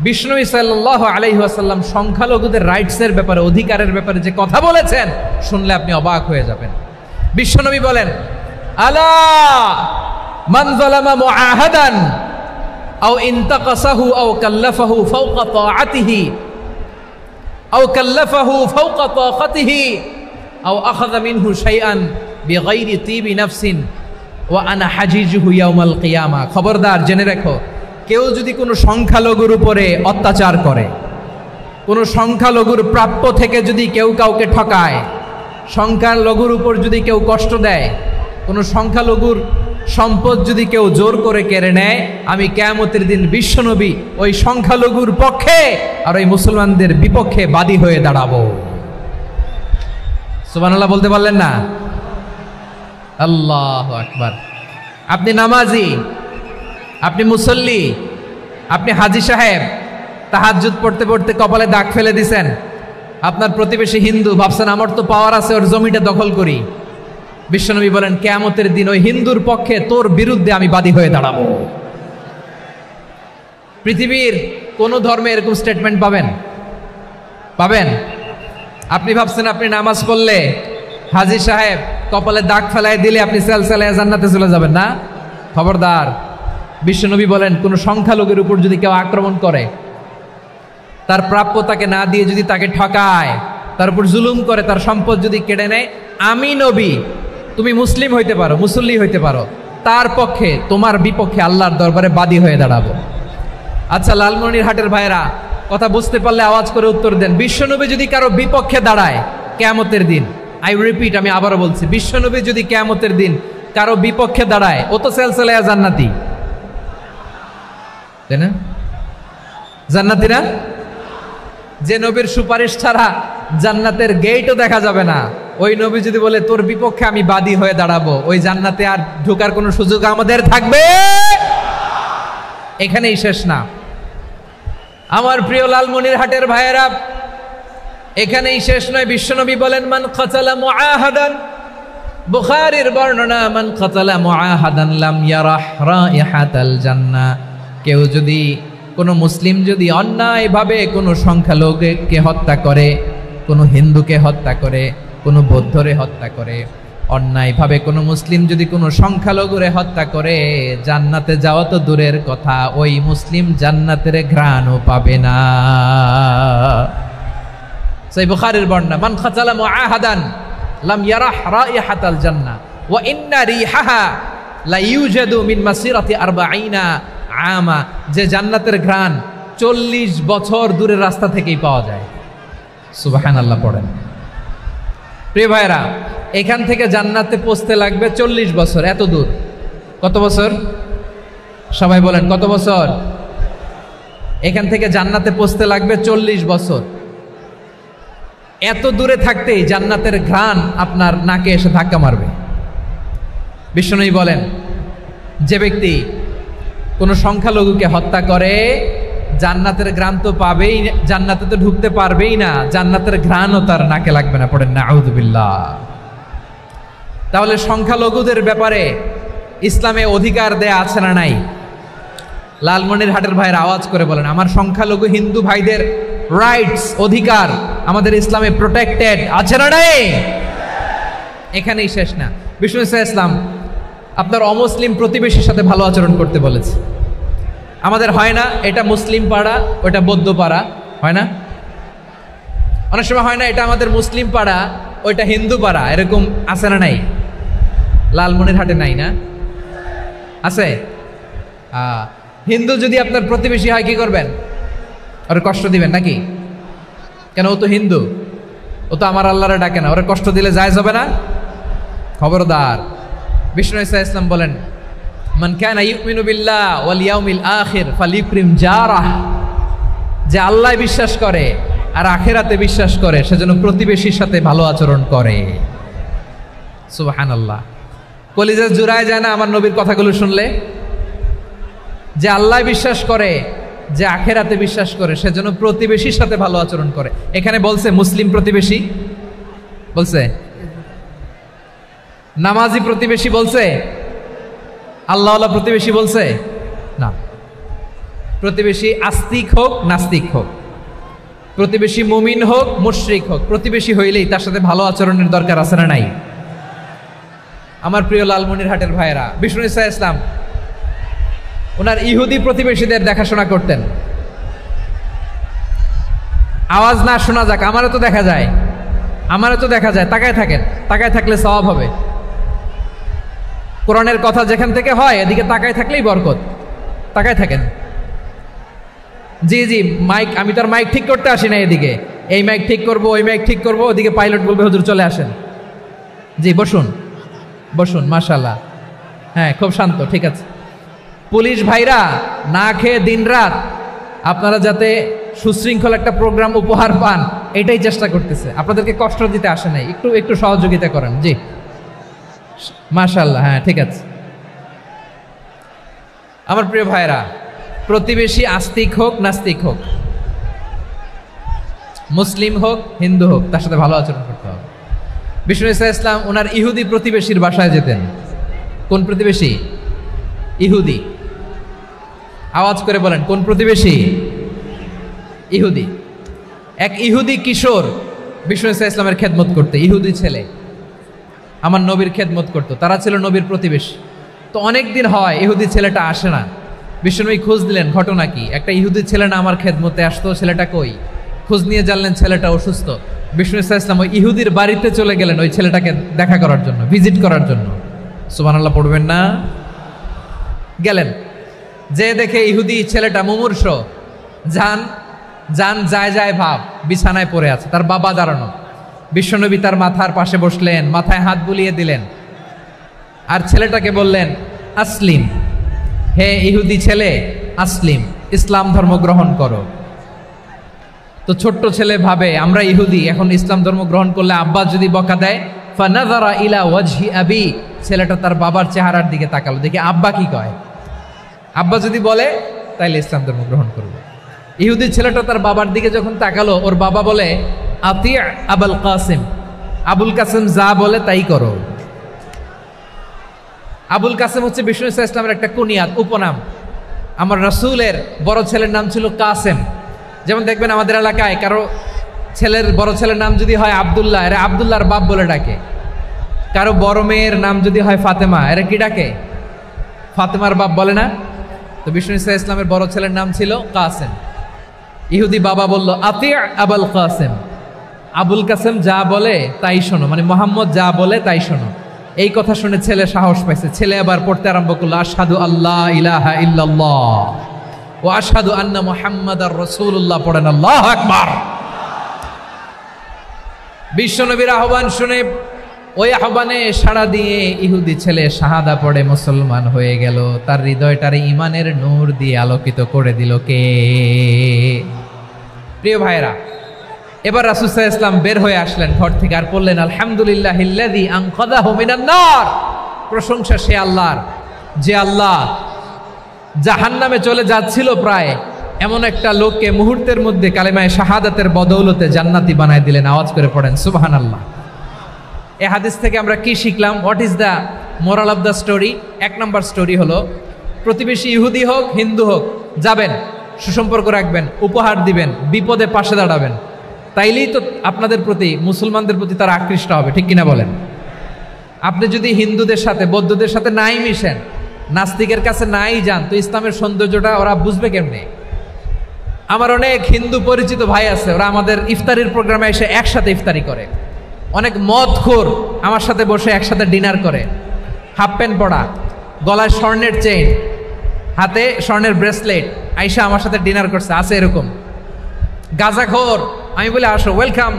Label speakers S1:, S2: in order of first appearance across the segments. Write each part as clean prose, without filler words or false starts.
S1: বিষ্ণু সাল্লাল্লাহু আলাইহি ওয়াসাল্লাম সংখ্যালঘুদের রাইটসের ব্যাপারে, অধিকারের ব্যাপারে যে কথা বলেছেন, শুনলে আপনি অবাক হয়ে যাবেন। বিশ্বনবী বলেন, আলা মান যালামা মুআহাদান আও ইনতাকাসাহু আও কাল্লাফাহু ফাওকা তাআতিহি আও কাল্লাফাহু ফাওকা তাকাতিহি আও আখাযা মিনহু শাইআন বিগাইরি তিবি নাফসিন ওয়া আনা হাজিজুহু ইয়াউমাল কিয়ামা। খবরদার, জেনে রাখো, কেউ যদি কোনো সংখ্যালঘুর উপরে অত্যাচার করে, কোনো সংখ্যালঘুর প্রাপ্য থেকে যদি কেউ কাউকে ঠকায়, সংখ্যালঘুর উপর যদি কেউ কষ্ট দেয়, কোনো সংখ্যালঘুর সম্পদ যদি কেউ জোর করে কেড়ে নেয়, আমি কিয়ামতের দিন বিশ্বনবী ওই সংখ্যালঘুর পক্ষে আর ওই মুসলমানদের বিপক্ষে বাদী হয়ে দাঁড়াবো। সুবহানাল্লাহ বলতে পারলেন না? আল্লাহু আকবার। আপনি নামাজি, আপনি মুসল্লি, আপনি হাজী সাহেব, তাহাজ্জুদ পড়তে পড়তে কপালে দাগ ফেলে দিছেন, আপনার প্রতিবেশী হিন্দু, ভাবছেন আমার তো পাওয়ার আছে, ওর জমিটা দখল করি। বিশ্বনবী বলেন, কিয়ামতের দিন ওই হিন্দুর পক্ষে তোর বিরুদ্ধে আমি বাদী হয়ে দাঁড়াবো। পৃথিবীর কোন ধর্মে এরকম স্টেটমেন্ট পাবেন? পাবেন? আপনি ভাবছেন আপনি নামাজ পড়লে, হাজী সাহেব কপালে দাগ ফেলায় দিলে আপনি সেলসেলায় জান্নাতে চলে যাবেন না? খবরদার। বিশ্বনবী বলেন, কোন সংখ্যালঘুর উপর যদি কেউ আক্রমণ করে, তার প্রাপ্য তাকে না দিয়ে যদি তাকে ঠকায়, তার উপর জুলুম করে, তার সম্পদ যদি কেড়ে নেয়, আমি নবী, তুমি মুসলিম হইতে পারো, মুসল্লি হইতে পারো, তার পক্ষে, তোমার বিপক্ষে আল্লাহর দরবারে বাদী হয়ে দাঁড়াবো। আচ্ছা লালমনিরহাটের ভাইরা, কথা বুঝতে পারলে আওয়াজ করে উত্তর দেন। বিশ্বনবী যদি কারো বিপক্ষে দাঁড়ায় কিয়ামতের দিন, আই রিপিট, আমি আবারও বলছি, বিশ্বনবী যদি কিয়ামতের দিন কারো বিপক্ষে দাঁড়ায়, ও তো সেলসেলায়া জান্নাতি, তাই না? জান্নাতি না? যে নবীর সুপারিশ ছাড়া জান্নাতের গেটও দেখা যাবে না, ওই নবী যদি বলে তোর বিপক্ষে আমি বাদী হয়ে দাঁড়াবো, ওই জান্নাতে আর ঢোকার কোনো সুযোগ আমাদের থাকবে? এখানেই শেষ না আমার প্রিয় লালমনিরহাটের ভাইয়েরা, এখানেই শেষ নয়। বিশ্বনবী বলেন, মান কাতালা মুআহাদান, বুখারীর বর্ণনা, মান কাতালা মুআহাদান লাম ইয়ারাহ রাইহাতাল জান্নাহ। কেউ যদি, কোনো মুসলিম যদি অন্যায়ভাবে কোনো সংখ্যালঘুকে হত্যা করে, কোনো হিন্দুকে হত্যা করে, কোনো বৌদ্ধরে হত্যা করে, অন্যায়ভাবে কোনো মুসলিম যদি কোনো সংখ্যালঘুরে হত্যা করে, জান্নাতে যাওয়া তো দূরের কথা, ওই মুসলিম জান্নাতের ঘ্রাণও পাবে না। সেই বুখারীর বর্ণনা, মান কাতালা মুআহাদান লাম ইয়ারাহ রাইহাতাল জান্নাহ ওয়া ইন্না রিহাহা লা ইউজাদু মিন মাসিরাতি 40 আমা। যে জান্নাতের ঘ্রাণ 40 বছর দূরের রাস্তা থেকেই পাওয়া যায়। সুবহানাল্লাহ পড়েন। প্রিয় ভাইরা, এখান থেকে জান্নাতে পৌঁছতে লাগবে 40 বছর। এত দূর, কত বছর? সবাই বলেন, কত বছর? এখান থেকে জান্নাতে পৌঁছতে লাগবে 40 বছর। এত দূরে থাকতেই জান্নাতের ঘ্রাণ আপনার নাকে এসে ধাক্কা মারবে। বিশ্বনবী বলেন, যে ব্যক্তি কোনো সংখ্যালঘুকে হত্যা করে, জান্নাতের ঘ্রাণ তো পাবেই, জান্নাতে তো ঢুকতে পারবেই না, জান্নাতের ঘ্রাণও তার নাকে লাগবে না। পড়েন নাউযুবিল্লাহ। তাহলে সংখ্যালঘুদের ব্যাপারে ইসলামে অধিকার দেয়া আছে না নাই? লালমনিরহাটের ভাইয়ের আওয়াজ করে বলেন, আমার সংখ্যালঘু হিন্দু ভাইদের রাইটস, অধিকার আমাদের ইসলামে প্রোটেক্টেড আছে না নাই? এখানেই শেষ না। বিষ্ণু ইসলাম আপনার অমুসলিম প্রতিবেশীর সাথে ভালো আচরণ করতে বলেছে। আমাদের হয় না, এটা মুসলিম পাড়া, ওটা বৌদ্ধ পাড়া, হয় না? অনেক সময় হয় না, এটা আমাদের মুসলিম পাড়া, ওইটা হিন্দু পাড়া, এরকম আছে না নাই? লালমনিরহাটে নাই না? আছে? হিন্দু যদি আপনার প্রতিবেশী হয়, কি করবেন? ওরে কষ্ট দিবেন নাকি? কেন? ও তো হিন্দু, ও তো আমার আল্লাহরে ডাকে না, ওরে কষ্ট দিলে জায়েজ হবে না? খবরদার। বিষ্ণু ইসলাম বলেন, মান কানা ইউমিনু বিল্লাহ ওয়াল ইয়াউমিল আখির ফালিউকরিম জারাহ। যে আল্লাহ বিশ্বাস করে আর আখিরাতে বিশ্বাস করে, সেজন্য প্রতিবেশীর সাথে ভালো আচরণ করে। সুবহানাল্লাহ। কলিজা জুড়ায় যায় না আমার নবীর কথাগুলো শুনলে? যে আল্লাহ বিশ্বাস করে, যে আখিরাতে বিশ্বাস করে, সেজন্য প্রতিবেশীর সাথে ভালো আচরণ করে। এখানে বলছে মুসলিম প্রতিবেশী, বলছে নামাজি প্রতিবেশী, বলছে আল্লাহওয়ালা প্রতিবেশী, বলছে না। প্রতিবেশী আস্তিক হোক নাস্তিক হোক, প্রতিবেশী মুমিন হোক মুশরিক হোক, প্রতিবেশী হইলেই তার সাথে ভালো আচরণের দরকার আছে না নাই? আমার প্রিয় লালমনিরহাটের ভাইয়েরা, বিষ্ণু ইসা ইসলাম ওনার ইহুদি প্রতিবেশীদের দেখাশোনা করতেন। আওয়াজ না শোনা যাক, আমারও তো দেখা যায়, তাকায় থাকেন, তাকায় থাকলে সওয়াব হবে। কোরআনের কথা যেখান থেকে হয় এদিকে তাকায় থাকলেই বরকত। তাকায় থাকেন। জি জি, মাইক, আমি তো আর মাইক ঠিক করতে আসি না এদিকে, এই মাইক ঠিক করব, ওই মাইক ঠিক করব, ওদিকে পাইলট বলবে হুজুর চলে আসেন। জি বসুন বসুন, মাশাআল্লাহ, হ্যাঁ খুব শান্ত, ঠিক আছে। পুলিশ ভাইরা না খেয়ে দিনরাত আপনারা যাতে সুশৃঙ্খল একটা প্রোগ্রাম উপহার পান এটাই চেষ্টা করতেছে, আপনাদেরকে কষ্ট দিতে আসে নাই, একটু একটু সহযোগিতা করেন। জি মাশাআল্লাহ, হ্যাঁ ঠিক আছে। আমার প্রিয় ভাইরা, প্রতিবেশী আস্তিক হোক নাস্তিক হোক, মুসলিম হোক হিন্দু হোক, তার সাথে ভালো আচরণ করতে হবে। বিষ্ণু ইসা ইসলাম ওনার ইহুদি প্রতিবেশীর বাসায় যেতেন। কোন প্রতিবেশী? ইহুদি। আওয়াজ করে বলেন, কোন প্রতিবেশী? ইহুদি। এক ইহুদি কিশোর বিষ্ণু ইসা ইসলামের খেদমত করতে, ইহুদি ছেলে আমার নবীর খেদমত করতো, তারা ছিল নবীর প্রতিবেশী। তো অনেক দিন হয় ইহুদি ছেলেটা আসে না। বিশ্বনবী খোঁজ দিলেন, ঘটনা কি? একটা ইহুদি ছেলে না আমার খেদমতে আসতো, ছেলেটা কই? খোঁজ নিয়ে জানলেন ছেলেটা অসুস্থ। বিষ্ণু ইসা ইসলাম ওই ইহুদির বাড়িতে চলে গেলেন ওই ছেলেটাকে দেখা করার জন্য, ভিজিট করার জন্য। সুবহানাল্লাহ পড়বেন না? গেলেন, যে দেখে ইহুদি ছেলেটা মুমূর্ষ, জান যায় যায় ভাব, বিছানায় পড়ে আছে, তার বাবা দাঁড়ানো। বিশ্বনবী তার মাথার পাশে বসলেন, মাথায় হাত বুলিয়ে দিলেন, আর ছেলেটাকে বললেন আসলিম, হে ইহুদি ছেলে আসলিম, ইসলাম ধর্ম গ্রহণ করো। তো ছোট্ট ছেলে ভাবে আমরা ইহুদি, এখন ইসলাম ধর্ম গ্রহণ করলে আব্বা যদি বকা দেয়, ফানাযারা ইলা ওয়াজহি আবি, ছেলেটা তার বাবার চেহারার দিকে তাকালো, দেখি আব্বা কি কয়। আব্বা যদি বলে তাইলে ইসলাম ধর্ম গ্রহণ করবে। ইহুদি ছেলেটা তার বাবার দিকে যখন তাকালো, ওর বাবা বলে আতি আবুল কাসিম, আবুল কাসিম যা বলে তাই করো। আবুল কাসিম হচ্ছে বিষ্ণু ইসা ইসলামের একটা কুনিয়াত, উপনাম। আমার রাসূলের বড় ছেলের নাম ছিল কাসেম। যেমন দেখবেন আমাদের এলাকায় কারো ছেলের বড় ছেলের নাম যদি হয় আব্দুল্লাহ, এরা আব্দুল্লাহর বাপ বলে ডাকে। কারো বড় মেয়ের নাম যদি হয় ফাতেমা, এরা কি ডাকে? ফাতেমার বাপ বলে না? তো বিষ্ণু ইসা ইসলামের বড় ছেলের নাম ছিল কাসেম। ইহুদি বাবা বলল আতি আবুল কাসেম, আবুল কাসেম যা বলে তাই শোনো, মানে মোহাম্মদ যা বলে তাই শোনো। এই কথা শুনে ছেলে সাহস পাইছে, ছেলে আবার পড়তে আরম্ভ করলো আশহাদু আল্লাহ ইলাহা ইল্লাল্লাহ ওয়া আশহাদু আন্না মুহাম্মাদার রাসূলুল্লাহ, পড়েন আল্লাহু আকবার। বিশ্বনবীর আহ্বান শুনে ওই আহ্বানে সাড়া দিয়ে ইহুদি ছেলে শাহাদা পড়ে মুসলমান হয়ে গেল। তার হৃদয়টারে ইমানের নূর দিয়ে আলোকিত করে দিল কে? প্রিয় ভাইরা, এবার রাসূল সাল্লাল্লাহু আলাইহি ওয়াসাল্লাম বের হয়ে আসলেন ঘর থেকে, আর বললেন আলহামদুলিল্লাহিল্লাযী আনকাযাহু মিনান নার, প্রশংসা সে আল্লাহর যে আল্লাহ জাহান্নামে চলে যাচ্ছিল প্রায় এমন একটা লোককে মুহূর্তের মধ্যে কালেমায়ে শাহাদাতের বদৌলতে জান্নাতি বানায় দিলেন। আওয়াজ করে পড়েন সুবহানাল্লাহ। এই হাদিস থেকে আমরা কি শিখলাম? What is the moral of the story? এক নম্বর স্টোরি হলো, প্রতিবেশী ইহুদি হোক হিন্দু হোক, যাবেন, সুসম্পর্ক রাখবেন, উপহার দিবেন, বিপদে পাশে দাঁড়াবেন, তাইলেই তো আপনাদের প্রতি, মুসলমানদের প্রতি তারা আকৃষ্ট হবে, ঠিক কিনা বলেন? আপনি যদি হিন্দুদের সাথে বৌদ্ধদের সাথে নাই মিশেন, নাস্তিকের কাছে নাই যান, তো ইসলামের সৌন্দর্যটা ওরা বুঝবে কেমনে? আমার অনেক হিন্দু পরিচিত ভাই আছে, ওরা আমাদের ইফতারির প্রোগ্রামে এসে একসাথে ইফতারি করে। অনেক মদখোর আমার সাথে বসে একসাথে ডিনার করে, হাফ প্যান্ট পরা, গলায় স্বর্ণের চেইন, হাতে স্বর্ণের ব্রেসলেট, আইসা আমার সাথে ডিনার করছে, আছে এরকম। গাঁজাখোর, আমি বলি আসো, welcome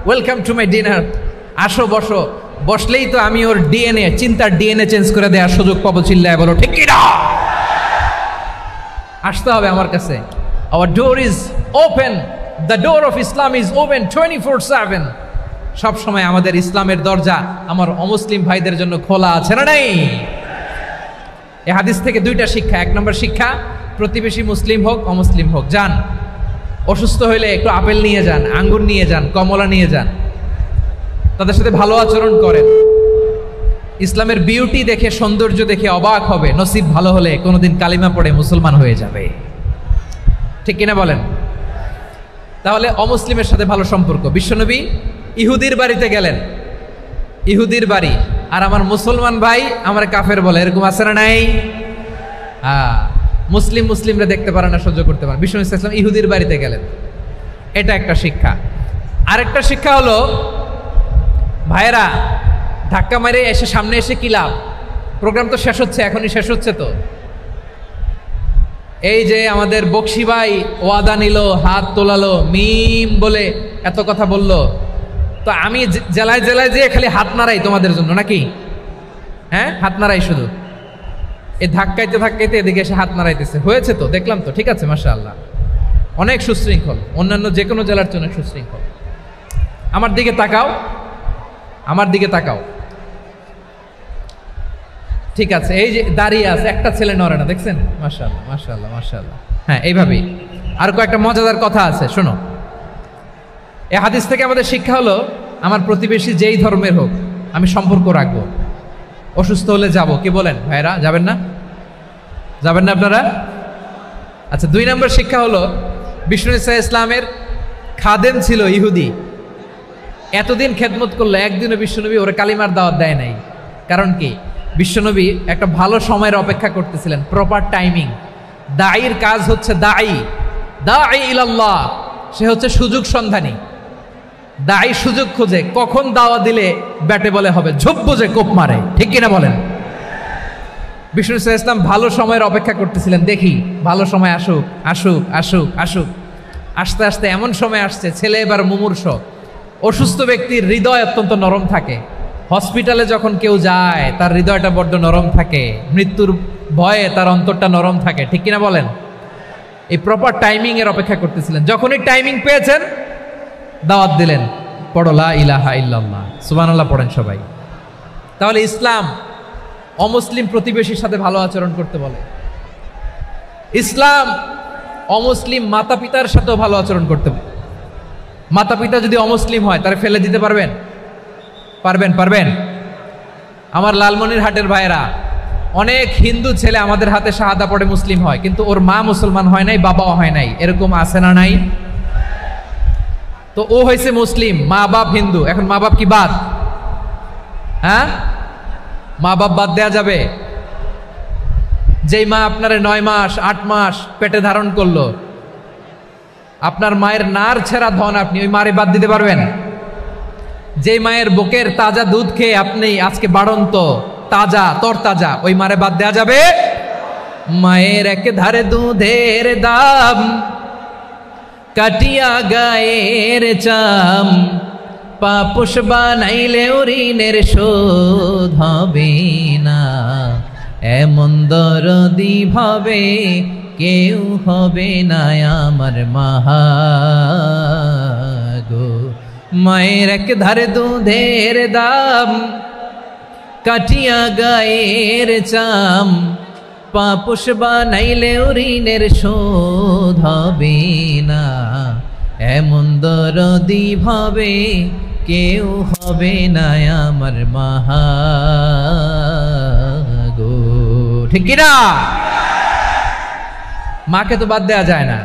S1: welcome to my dinner, আসো বসো। বসলেই তো আমি ওর ডিএনএ, চিন্তার ডিএনএ চেঞ্জ করে দেওয়ার সুযোগ পাবো, চিল্লায় বলো ঠিক কি না? আসতে হবে আমার কাছে। Hour door is open, the door of Islam is open 24/7। সব সময় আমাদের ইসলামের দরজা আমার অমুসলিম ভাইদের জন্য খোলা আছে না নাই? এই হাদিস থেকে দুইটা শিক্ষা। এক নম্বর শিক্ষা, প্রতিবেশী মুসলিম হোক অমুসলিম হোক, যান, অসুস্থ হইলে একটু আপেল নিয়ে যান, আঙ্গুর নিয়ে যান, কমলা নিয়ে যান, তাদের সাথে ভালো আচরণ করেন। ইসলামের বিউটি দেখে, সৌন্দর্য দেখে অবাক হবে, নসিব ভালো হলে কোনোদিন কালিমা পড়ে মুসলমান হয়ে যাবে। ঠিক কিনা বলেন? তাহলে অমুসলিমের সাথে ভালো সম্পর্ক। বিশ্বনবী ইহুদির বাড়িতে গেলেন, ইহুদির বাড়ি, আর আমার মুসলমান ভাই আমার কাফের বলে, এরকম আছে না নাই? মুসলিমরা দেখতে পারে না, সহ্য করতে পারে। বিশ্বনবী সাল্লাল্লাহু আলাইহি ওয়াসাল্লাম ইহুদির বাড়িতে গেলেন, এটা একটা শিক্ষা। আরেকটা শিক্ষা হলো, ভাইরা ধাক্কা মারে এসে সামনে এসে কি লাভ? প্রোগ্রাম তো শেষ হচ্ছে, এখনই শেষ হচ্ছে। তো এই যে আমাদের বকশি ভাই ওয়াদা নিল, হাত তোলালো, মিম বলে এত কথা বলল, তো আমি জেলায় জেলায় যেয়ে খালি হাত নাড়াই তোমাদের জন্য নাকি? হ্যাঁ, হাত নাড়াই শুধু। এই ধাক্কাইতে ধাক্কাইতে এদিকে এসে হাত নাড়াইতেছে, হয়েছে তো, দেখলাম তো, ঠিক আছে, মাশাআল্লাহ, অনেক সুশৃঙ্খল, অন্যান্য যে কোনো জেলার জন্য সুশৃঙ্খল। আমার দিকে তাকাও, আমার দিকে তাকাও, ঠিক আছে। এই যে দাঁড়িয়ে আছে, একটা ছেলে নড়ে না, দেখছেন? মাশাআল্লাহ, মাশাআল্লাহ, মাশাআল্লাহ। হ্যাঁ, এইভাবেই। আর কয়েকটা মজাদার কথা আছে, শোনো। এই হাদিস থেকে আমাদের শিক্ষা হলো, আমার প্রতিবেশী যেই ধর্মের হোক আমি সম্পর্ক রাখবো। অসুস্থ হলে যাব, কি বলেন ভাইরা? যাবেন না? যাবেন না আপনারা? আচ্ছা, 2 নম্বর শিক্ষা হলো, বিষ্ণু ইসা ইসলামের খাদেম ছিল ইহুদি, এতদিন খেদমত করলো, একদিনও বিশ্বনবী ওরা কালিমার দাওয়াত দেয় নাই। কারণ কি? বিশ্বনবী একটা ভালো সময়ের অপেক্ষা করতেছিলেন, প্রপার টাইমিং। দাঈর কাজ হচ্ছে দাঈ ইলাল্লাহ, সে হচ্ছে সুযোগ সন্ধানী। দাঈ সুযোগ খোঁজে, কখন দাওয়া দিলে ব্যাটে বলে হবে, ঝোপ বোঝে কোপ মারে, ঠিক কিনা বলেন? বিষ্ণু ইসলাম ভালো সময়ের অপেক্ষা করতেছিলেন, দেখি ভালো সময় আসুক আসুক আসুক আসুক। আস্তে আস্তে এমন সময় আসছে, ছেলে এবার মুমূর্ষ। অসুস্থ ব্যক্তির হৃদয় অত্যন্ত নরম থাকে। হসপিটালে যখন কেউ যায় তার হৃদয়টা বড্ড নরম থাকে, মৃত্যুর ভয়ে তার অন্তরটা নরম থাকে, ঠিক কিনা বলেন? এই প্রপার টাইমিং এর অপেক্ষা করতেছিলেন। যখনই টাইমিং পেয়েছেন, দাওয়াত দিলেন, পড়ো লা ইলাহা ইল্লাল্লাহ, সুবহানাল্লাহ পড়েন সবাই। তাহলে ইসলাম অমুসলিম প্রতিবেশীর সাথে ভালো আচরণ করতে বলে। ইসলাম অমুসলিম মাতা পিতার সাথেও ভালো আচরণ করতে বলে। মাতা পিতা যদি অমুসলিম হয়, তারা ফেলে দিতে পারবেন? পারবেন? আমার লালমনিরহাটের ভাইয়েরা, অনেক হিন্দু ছেলে আমাদের হাতে শাহাদা পড়ে মুসলিম হয়, কিন্তু ওর মা মুসলমান হয় নাই, বাবাও হয় নাই, এরকম আছে না নাই? তো ও হয়েছে মুসলিম, মা বাপ হিন্দু, এখন মা বাপ কি বাদ? হ্যাঁ, মা বাপ বাদ দেয়া যাবে? যেই মা আপনারে 9 মাস 8 মাস পেটে ধারণ করলো, আপনার মায়ের নার ছেঁড়া ধন, আপনি ওই মারে বাদ দিতে পারবেন? যে মায়ের বুকের তাজা দুধ খেয়ে আপনি আজকে বাড়ন্ত তাজা তরতাজা, ওই মারে বাদ দেয়া যাবে? মায়ের এক ধারে দুধের দাম, কাটিয়া গায়ের চাম, পাপুষ বানাইলেও ঋণের শোধ হবে না, এমন দরদি ভাবে কেউ হবে না আমার মাহা গো। মায়ের এক ধারে দুধের দাম, কাটিয়া গায়ের চাম, পাপুষ বানাইলেও ঋণের শোধ হবে না, এমন দরদি ভাবে কেউ হবে না আমার মাহা গো, ঠিক কিনা? মাকে তো বাদ দেয়া যায় না।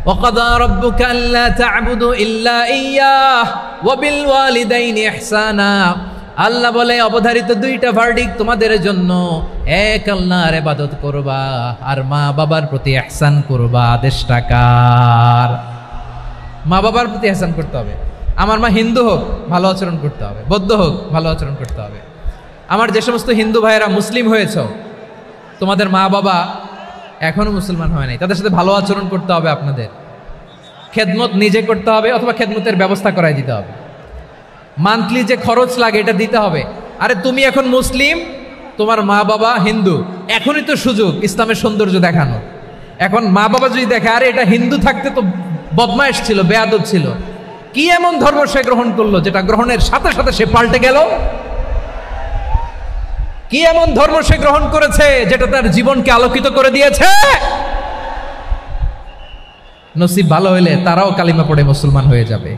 S1: وَقَضَى رَبُّكَ أَلَّا تَعْبُدُوا إِلَّا إِيَّاهُ وَبِالْوَالِدَيْنِ إِحْسَانًا। আল্লাহ বলে, অবধারিত 2টা ভার্ডিক্ট তোমাদের জন্য, এক আল্লাহর ইবাদত করবা আর মা বাবার প্রতি ইহসান করবা। আদেশটা কার? মা বাবার প্রতি ইহসান করতে হবে। আমার মা হিন্দু হোক, ভালো আচরণ করতে হবে, বৌদ্ধ হোক, ভালো আচরণ করতে হবে। আমার যে সমস্ত হিন্দু ভাইয়েরা মুসলিম হয়েছ, তোমাদের মা বাবা এখনো মুসলমান হয় নাই, তাদের সাথে ভালো আচরণ করতে হবে। আপনাদের খেদমত নিজে করতে হবে, অথবা খেদমতের ব্যবস্থা করাই দিতে হবে। মান্থলি যে খরচ লাগে এটা দিতে হবে। আরে তুমি এখন মুসলিম, তোমার মা বাবা হিন্দু, এখনই তো সুযোগ ইসলামের সৌন্দর্য দেখানো। এখন মা বাবা যদি দেখে, আরে এটা হিন্দু থাকতে তো বদমাইশ ছিল, বেয়াদব ছিল, কি এমন ধর্ম সে গ্রহণ করলো যেটা গ্রহণের সাথে সাথে সে পাল্টে গেল? কি এমন ধর্ম সে গ্রহণ করেছে যেটা তার জীবনকে আলোকিত করে দিয়েছে? নসিব ভালো হইলে তারাও কালিমা পড়ে মুসলমান হয়ে যাবে।